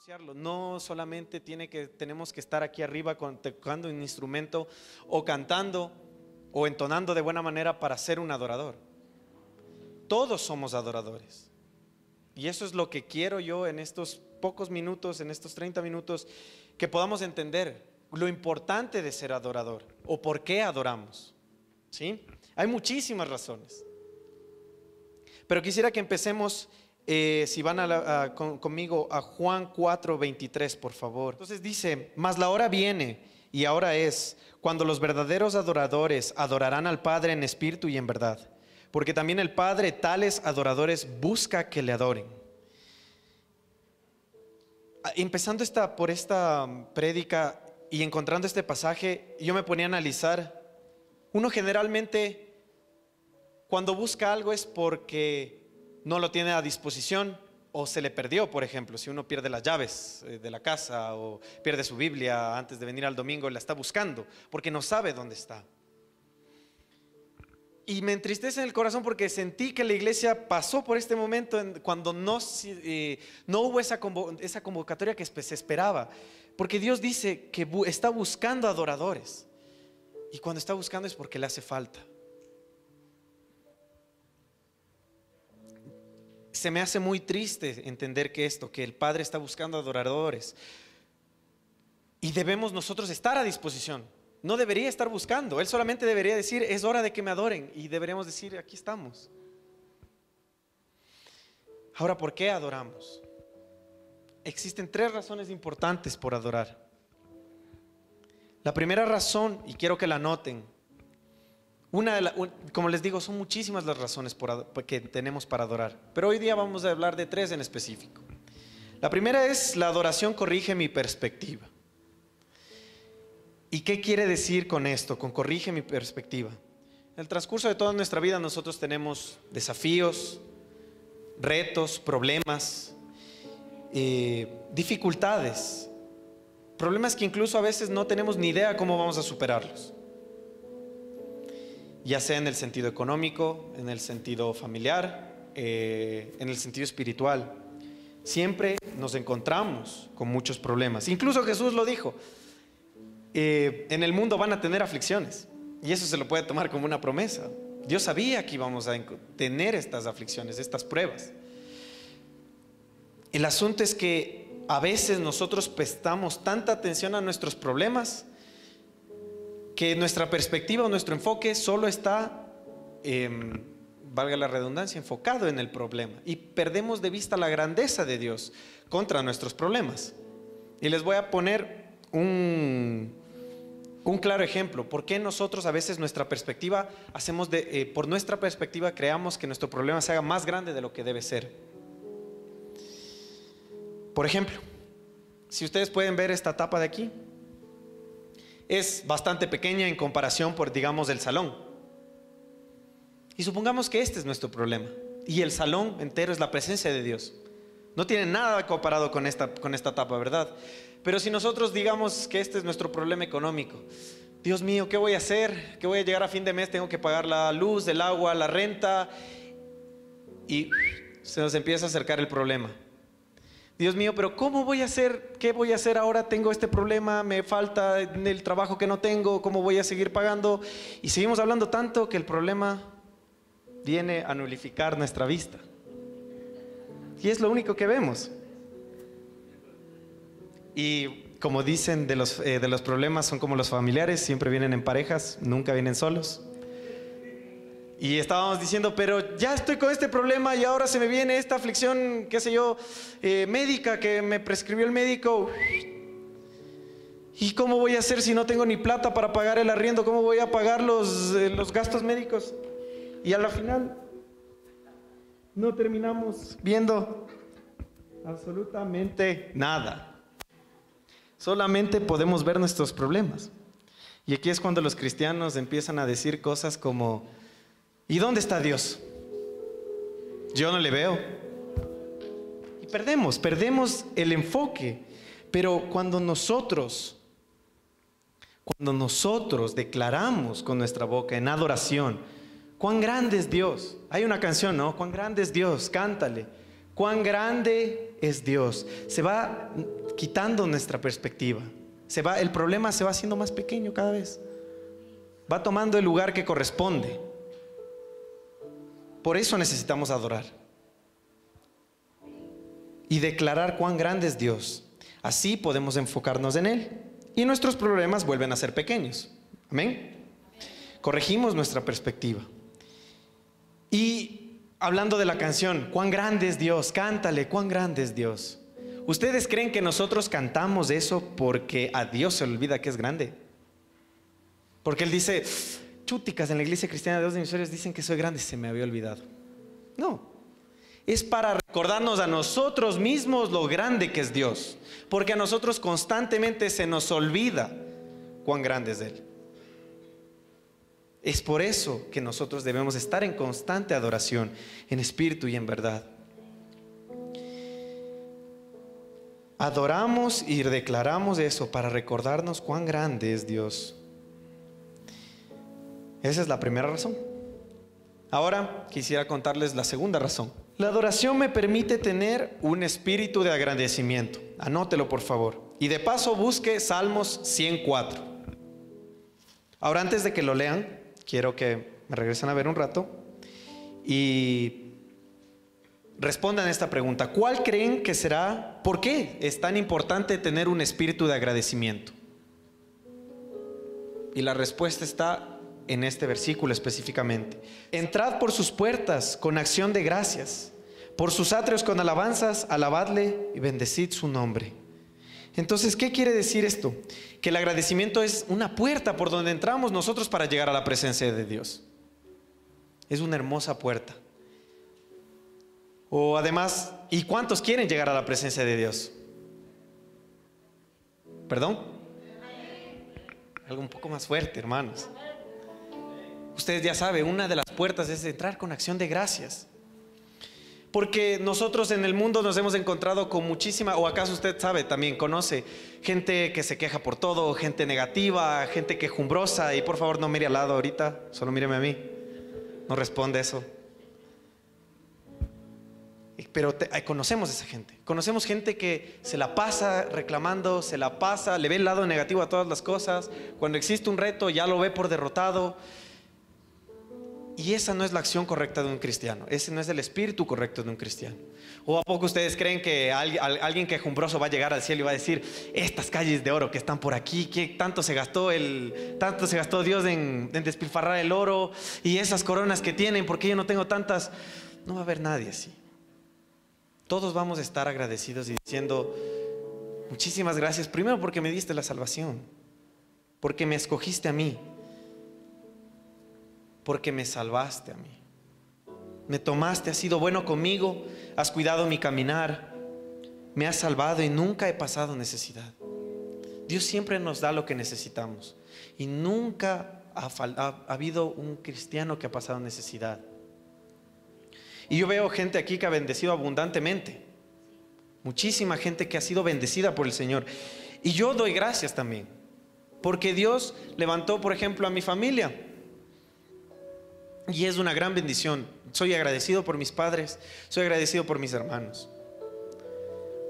anunciarlo. No solamente tenemos que estar aquí arriba tocando un instrumento o cantando o entonando de buena manera para ser un adorador. Todos somos adoradores. Y eso es lo que quiero yo en estos pocos minutos, en estos 30 minutos, que podamos entender lo importante de ser adorador o por qué adoramos. ¿Sí? Hay muchísimas razones. Pero quisiera que empecemos, si van conmigo a Juan 4:23, por favor. Entonces dice: mas la hora viene, y ahora es, cuando los verdaderos adoradores adorarán al Padre en espíritu y en verdad, porque también el Padre tales adoradores busca que le adoren. Empezando por esta prédica y encontrando este pasaje, yo me ponía a analizar. Uno generalmente, cuando busca algo, es porque no lo tiene a disposición o se le perdió. Por ejemplo, si uno pierde las llaves de la casa o pierde su Biblia antes de venir al domingo, la está buscando porque no sabe dónde está. Y me entristece en el corazón porque sentí que la iglesia pasó por este momento cuando no hubo esa convocatoria que se esperaba. Porque Dios dice que está buscando adoradores. Y cuando está buscando es porque le hace falta. Se me hace muy triste entender que el Padre está buscando adoradores. Y debemos nosotros estar a disposición. No debería estar buscando. Él solamente debería decir: es hora de que me adoren. Y deberíamos decir: aquí estamos. Ahora, ¿por qué adoramos? Existen 3 razones importantes por adorar. La primera razón, y quiero que la noten, como les digo, son muchísimas las razones que tenemos para adorar, pero hoy día vamos a hablar de 3 en específico. La primera es: la adoración corrige mi perspectiva. ¿Y qué quiere decir con esto, con corrige mi perspectiva? En el transcurso de toda nuestra vida nosotros tenemos desafíos, retos, problemas, dificultades, problemas que incluso a veces no tenemos ni idea cómo vamos a superarlos. Ya sea en el sentido económico, en el sentido familiar, en el sentido espiritual. Siempre nos encontramos con muchos problemas. Incluso Jesús lo dijo: en el mundo van a tener aflicciones. Y eso se lo puede tomar como una promesa. Dios sabía que íbamos a tener estas aflicciones, estas pruebas. El asunto es que a veces nosotros prestamos tanta atención a nuestros problemas que nuestra perspectiva o nuestro enfoque solo está, valga la redundancia, enfocado en el problema, y perdemos de vista la grandeza de Dios contra nuestros problemas. Y les voy a poner un claro ejemplo. ¿Por qué nosotros a veces nuestra perspectiva por nuestra perspectiva creamos que nuestro problema se haga más grande de lo que debe ser? Por ejemplo, si ustedes pueden ver esta tapa de aquí, es bastante pequeña en comparación digamos, del salón. Y supongamos que este es nuestro problema y el salón entero es la presencia de Dios. No tiene nada comparado con esta tapa, ¿verdad? Pero si nosotros digamos que este es nuestro problema económico: Dios mío, ¿qué voy a hacer? ¿Qué voy a llegar a fin de mes? Tengo que pagar la luz, el agua, la renta. Y se nos empieza a acercar el problema. Dios mío, pero ¿cómo voy a hacer? ¿Qué voy a hacer ahora? Tengo este problema, me falta el trabajo que no tengo, ¿cómo voy a seguir pagando? Y seguimos hablando tanto que el problema viene a nulificar nuestra vista. Y es lo único que vemos. Y como dicen, de los problemas son como los familiares, siempre vienen en parejas, nunca vienen solos. Y estábamos diciendo: pero ya estoy con este problema y ahora se me viene esta aflicción, qué sé yo, médica que me prescribió el médico. ¿Y cómo voy a hacer si no tengo ni plata para pagar el arriendo? ¿Cómo voy a pagar los gastos médicos? Y a la final no terminamos viendo absolutamente nada. Solamente podemos ver nuestros problemas. Y aquí es cuando los cristianos empiezan a decir cosas como: ¿y dónde está Dios? Yo no le veo. Y perdemos el enfoque. Pero cuando nosotros declaramos con nuestra boca en adoración: cuán grande es Dios. Hay una canción, ¿no? Cuán grande es Dios, cántale. Cuán grande es Dios. Se va quitando nuestra perspectiva. El problema se va haciendo más pequeño cada vez. Va tomando el lugar que corresponde. Por eso necesitamos adorar y declarar cuán grande es Dios. Así podemos enfocarnos en Él y nuestros problemas vuelven a ser pequeños. Amén. Corregimos nuestra perspectiva. Y hablando de la canción, cuán grande es Dios, cántale, cuán grande es Dios. ¿Ustedes creen que nosotros cantamos eso porque a Dios se le olvida que es grande? Porque Él dice, chúticas, en la Iglesia Cristiana de Dios de Misiones dicen que soy grande, se me había olvidado. No, es para recordarnos a nosotros mismos lo grande que es Dios, porque a nosotros constantemente se nos olvida cuán grande es Él. Es por eso que nosotros debemos estar en constante adoración, en espíritu y en verdad. Adoramos y declaramos eso para recordarnos cuán grande es Dios. Esa es la primera razón. Ahora quisiera contarles la segunda razón. La adoración me permite tener un espíritu de agradecimiento. Anótelo, por favor. Y de paso busque Salmos 104. Ahora, antes de que lo lean, quiero que me regresen a ver un rato y respondan esta pregunta. ¿Cuál creen que será? ¿Por qué es tan importante tener un espíritu de agradecimiento? Y la respuesta está en este versículo específicamente. Entrad por sus puertas con acción de gracias, por sus atrios con alabanzas, alabadle y bendecid su nombre. Entonces, ¿qué quiere decir esto? Que el agradecimiento es una puerta por donde entramos nosotros para llegar a la presencia de Dios. Es una hermosa puerta. O además, ¿y cuántos quieren llegar a la presencia de Dios? ¿Perdón? Algo un poco más fuerte, hermanos. Ustedes ya saben, una de las puertas es entrar con acción de gracias. Porque nosotros en el mundo nos hemos encontrado con muchísima, o acaso usted sabe, también conoce gente que se queja por todo, gente negativa, gente quejumbrosa. Y por favor no mire al lado ahorita, solo míreme a mí. No responde eso. Pero conocemos a esa gente. Conocemos gente que se la pasa reclamando, se la pasa, le ve el lado negativo a todas las cosas. Cuando existe un reto ya lo ve por derrotado. Y esa no es la acción correcta de un cristiano. Ese no es el espíritu correcto de un cristiano. ¿O a poco ustedes creen que alguien quejumbroso va a llegar al cielo y va a decir, estas calles de oro que están por aquí, ¿qué tanto se gastó Dios en despilfarrar el oro? Y esas coronas que tienen, ¿por qué yo no tengo tantas? No va a haber nadie así. Todos vamos a estar agradecidos y diciendo, muchísimas gracias, primero porque me diste la salvación, porque me escogiste a mí, porque me salvaste a mí, me tomaste, has sido bueno conmigo, has cuidado mi caminar, me has salvado y nunca he pasado necesidad. Dios siempre nos da lo que necesitamos y nunca ha habido un cristiano que ha pasado necesidad. Y yo veo gente aquí que ha bendecido abundantemente, muchísima gente que ha sido bendecida por el Señor, y yo doy gracias también, porque Dios levantó, por ejemplo, a mi familia. Y es una gran bendición. Soy agradecido por mis padres, soy agradecido por mis hermanos,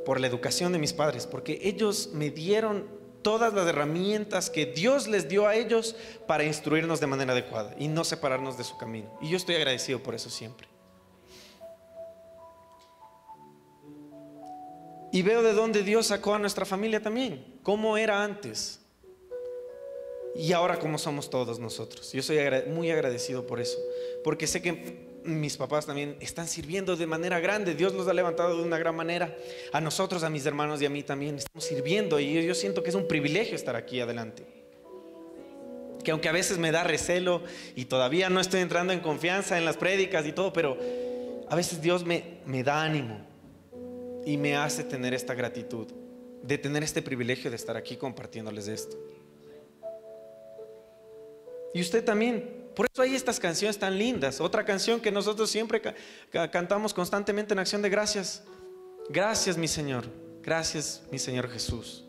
por la educación de mis padres, porque ellos me dieron todas las herramientas que Dios les dio a ellos para instruirnos de manera adecuada y no separarnos de su camino. Y yo estoy agradecido por eso siempre. Y veo de dónde Dios sacó a nuestra familia también, cómo era antes y ahora cómo somos todos nosotros. Yo soy muy agradecido por eso, porque sé que mis papás también están sirviendo de manera grande. Dios los ha levantado de una gran manera. A nosotros, a mis hermanos y a mí también estamos sirviendo, y yo siento que es un privilegio estar aquí adelante. Que aunque a veces me da recelo y todavía no estoy entrando en confianza en las prédicas y todo, pero a veces Dios me da ánimo y me hace tener esta gratitud de tener este privilegio de estar aquí compartiéndoles esto. Y usted también. Por eso hay estas canciones tan lindas. Otra canción que nosotros siempre cantamos constantemente en acción de gracias. Gracias, mi Señor. Gracias, mi Señor Jesús.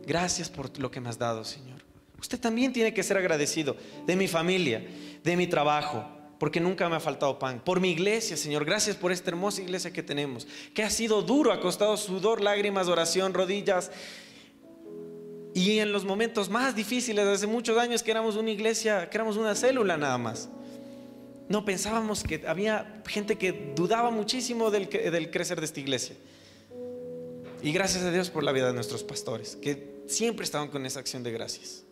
Gracias por lo que me has dado, Señor. Usted también tiene que ser agradecido de mi familia, de mi trabajo, porque nunca me ha faltado pan. Por mi iglesia, Señor, gracias por esta hermosa iglesia que tenemos, que ha sido duro, ha costado sudor, lágrimas, oración, rodillas. Y en los momentos más difíciles, hace muchos años que éramos una iglesia, que éramos una célula nada más, no pensábamos que había gente que dudaba muchísimo del crecer de esta iglesia. Y gracias a Dios por la vida de nuestros pastores, que siempre estaban con esa acción de gracias.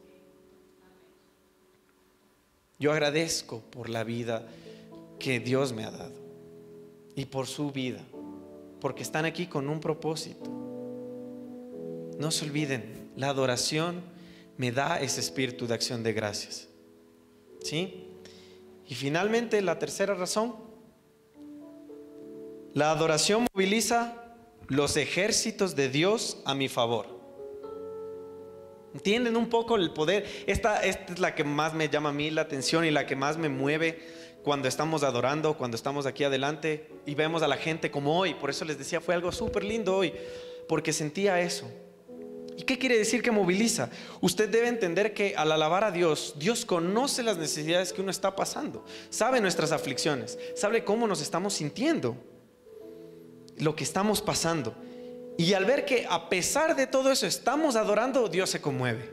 Yo agradezco por la vida que Dios me ha dado y por su vida, porque están aquí con un propósito. No se olviden, la adoración me da ese espíritu de acción de gracias. ¿Sí? Y finalmente, la tercera razón, la adoración moviliza los ejércitos de Dios a mi favor. ¿Entienden un poco el poder? Esta es la que más me llama a mí la atención y la que más me mueve cuando estamos adorando, cuando estamos aquí adelante y vemos a la gente como hoy. Por eso les decía, fue algo súper lindo hoy, porque sentía eso. ¿Y qué quiere decir que moviliza? Usted debe entender que al alabar a Dios, Dios conoce las necesidades que uno está pasando, sabe nuestras aflicciones, sabe cómo nos estamos sintiendo, lo que estamos pasando. Y al ver que a pesar de todo eso estamos adorando, Dios se conmueve.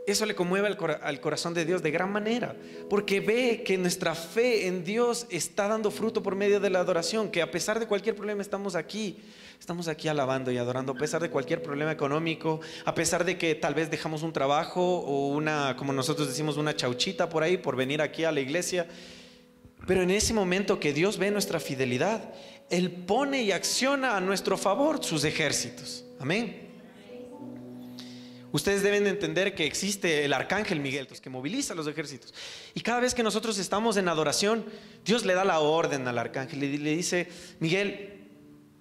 Eso le conmueve al corazón de Dios de gran manera, porque ve que nuestra fe en Dios está dando fruto por medio de la adoración, que a pesar de cualquier problema estamos aquí alabando y adorando, a pesar de cualquier problema económico, a pesar de que tal vez dejamos un trabajo o una, como nosotros decimos, una chauchita por ahí por venir aquí a la iglesia. Pero en ese momento que Dios ve nuestra fidelidad, Él pone y acciona a nuestro favor sus ejércitos. Amén. Ustedes deben de entender que existe el arcángel Miguel, que moviliza los ejércitos. Y cada vez que nosotros estamos en adoración, Dios le da la orden al arcángel y le dice: Miguel,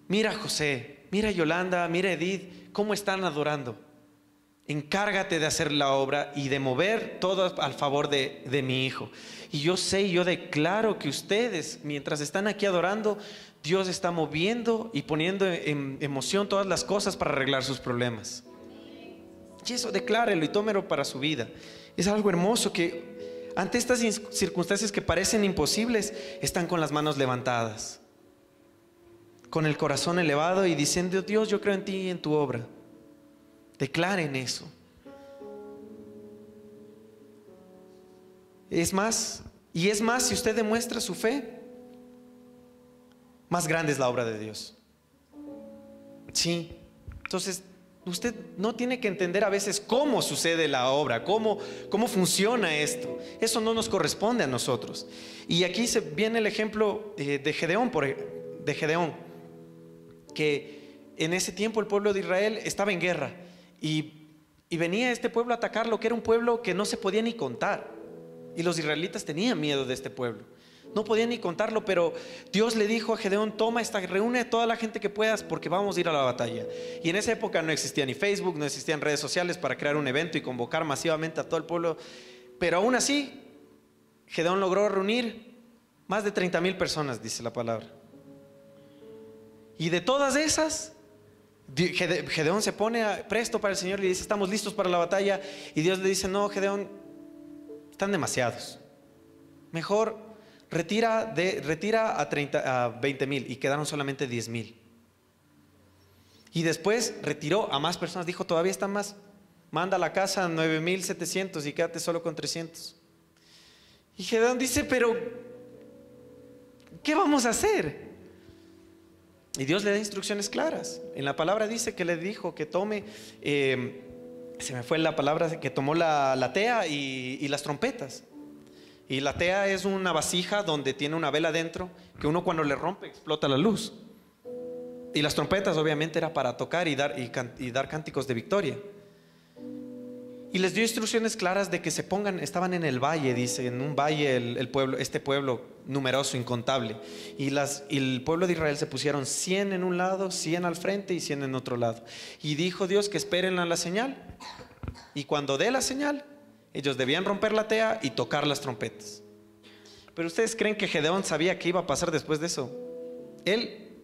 mira a José, mira a Yolanda, mira a Edith, cómo están adorando. Encárgate de hacer la obra y de mover todo al favor de mi hijo. Y yo sé y yo declaro que ustedes, mientras están aquí adorando, Dios está moviendo y poniendo en emoción todas las cosas para arreglar sus problemas. Y eso declárelo y tómelo para su vida. Es algo hermoso que ante estas circunstancias que parecen imposibles, están con las manos levantadas, con el corazón elevado y diciendo: Dios, yo creo en ti y en tu obra. Declaren eso. Es más, si usted demuestra su fe, más grande es la obra de Dios. Sí. Entonces, usted no tiene que entender a veces cómo sucede la obra, cómo funciona esto. Eso no nos corresponde a nosotros. Y aquí viene el ejemplo de Gedeón, que en ese tiempo el pueblo de Israel estaba en guerra. Y venía este pueblo a atacar lo que era un pueblo que no se podía ni contar. Y los israelitas tenían miedo de este pueblo, no podían ni contarlo. Pero Dios le dijo a Gedeón: reúne a toda la gente que puedas, porque vamos a ir a la batalla. Y en esa época no existía ni Facebook, no existían redes sociales para crear un evento y convocar masivamente a todo el pueblo. Pero aún así, Gedeón logró reunir más de 30,000 personas, dice la palabra. Y de todas esas, Gedeón se pone presto para el Señor y le dice: estamos listos para la batalla. Y Dios le dice: no, Gedeón, están demasiados. Mejor retira a 20,000. Y quedaron solamente 10,000. Y después retiró a más personas. Dijo: todavía están más. Manda a la casa 9,700 y quédate solo con 300. Y Gedeón dice: pero ¿qué vamos a hacer? Y Dios le da instrucciones claras. En la palabra dice que le dijo que tome, se me fue la palabra, que tomó la tea y las trompetas. Y la tea es una vasija donde tiene una vela dentro, que uno cuando le rompe explota la luz. Y las trompetas obviamente era para tocar y dar cánticos de victoria. Y les dio instrucciones claras de que se pongan. Estaban en el valle, dice, en un valle este pueblo numeroso, incontable. Y el pueblo de Israel se pusieron 100 en un lado, 100 al frente y 100 en otro lado. Y dijo Dios que esperen a la señal. Y cuando dé la señal, ellos debían romper la tea y tocar las trompetas. Pero ¿ustedes creen que Gedeón sabía qué iba a pasar después de eso? Él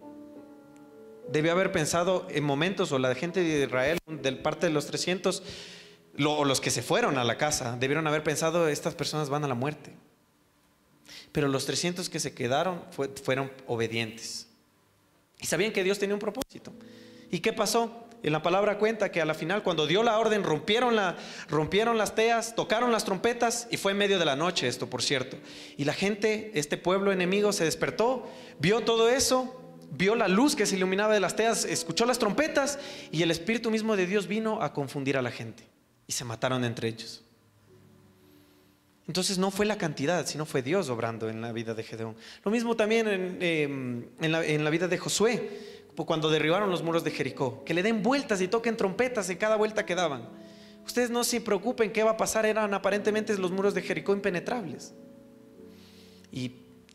debió haber pensado en momentos, o la gente de Israel, de parte de los 300, Los que se fueron a la casa debieron haber pensado, estas personas van a la muerte. Pero los 300 que se quedaron fueron obedientes. Y sabían que Dios tenía un propósito. ¿Y qué pasó? En la palabra cuenta que a la final, cuando dio la orden, rompieron las teas, tocaron las trompetas, y fue en medio de la noche esto, por cierto. Y la gente, este pueblo enemigo, se despertó, vio todo eso, vio la luz que se iluminaba de las teas, escuchó las trompetas, y el Espíritu mismo de Dios vino a confundir a la gente. Y se mataron entre ellos. Entonces no fue la cantidad, sino fue Dios obrando en la vida de Gedeón. Lo mismo también en la vida de Josué, cuando derribaron los muros de Jericó. Que le den vueltas y toquen trompetas en cada vuelta que daban. Ustedes no se preocupen qué va a pasar, eran aparentemente los muros de Jericó impenetrables. Y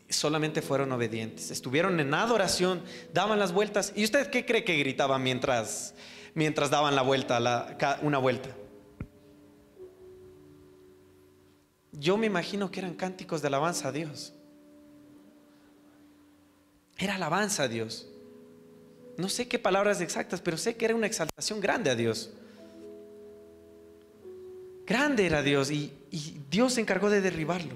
solamente fueron obedientes, estuvieron en adoración, daban las vueltas. ¿Y usted qué cree que gritaban mientras daban la vuelta, una vuelta? Yo me imagino que eran cánticos de alabanza a Dios. Era alabanza a Dios. No sé qué palabras exactas, pero sé que era una exaltación grande a Dios. Grande era Dios, y Dios se encargó de derribarlo.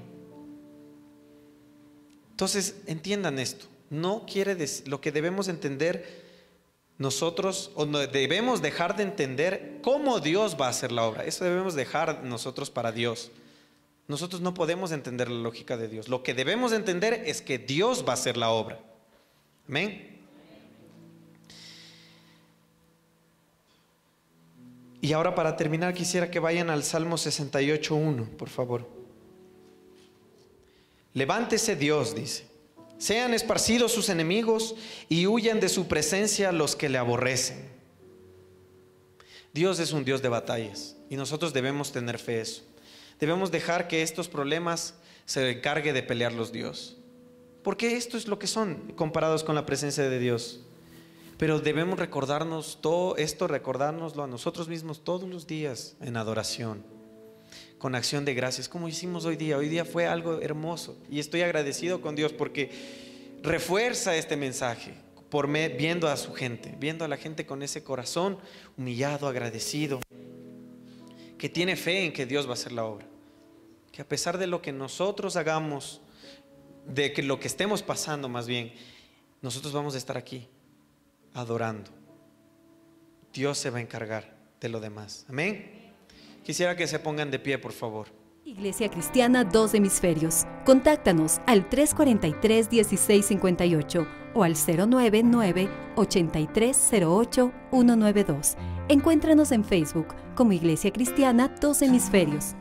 Entonces entiendan esto. No quiere decir, lo que debemos entender nosotros, o no, debemos dejar de entender cómo Dios va a hacer la obra. Eso debemos dejar nosotros para Dios. Nosotros no podemos entender la lógica de Dios. Lo que debemos entender es que Dios va a hacer la obra. Amén. Y ahora, para terminar, quisiera que vayan al Salmo 68:1, por favor. Levántese Dios, dice, sean esparcidos sus enemigos y huyan de su presencia los que le aborrecen. Dios es un Dios de batallas, y nosotros debemos tener fe en eso. Debemos dejar que estos problemas se encargue de pelearlos Dios, porque esto es lo que son comparados con la presencia de Dios. Pero debemos recordarnos todo esto, recordárnoslo a nosotros mismos todos los días en adoración, con acción de gracias, como hicimos hoy día. Hoy día fue algo hermoso, y estoy agradecido con Dios porque refuerza este mensaje viendo a su gente, viendo a la gente con ese corazón humillado, agradecido, que tiene fe en que Dios va a hacer la obra, que a pesar de lo que nosotros hagamos, de que lo que estemos pasando, más bien, nosotros vamos a estar aquí adorando. Dios se va a encargar de lo demás. Amén. Quisiera que se pongan de pie, por favor. Iglesia Cristiana Dos Hemisferios. Contáctanos al 343-1658 o al 099-8308-192. Encuéntranos en Facebook como Iglesia Cristiana Dos Hemisferios.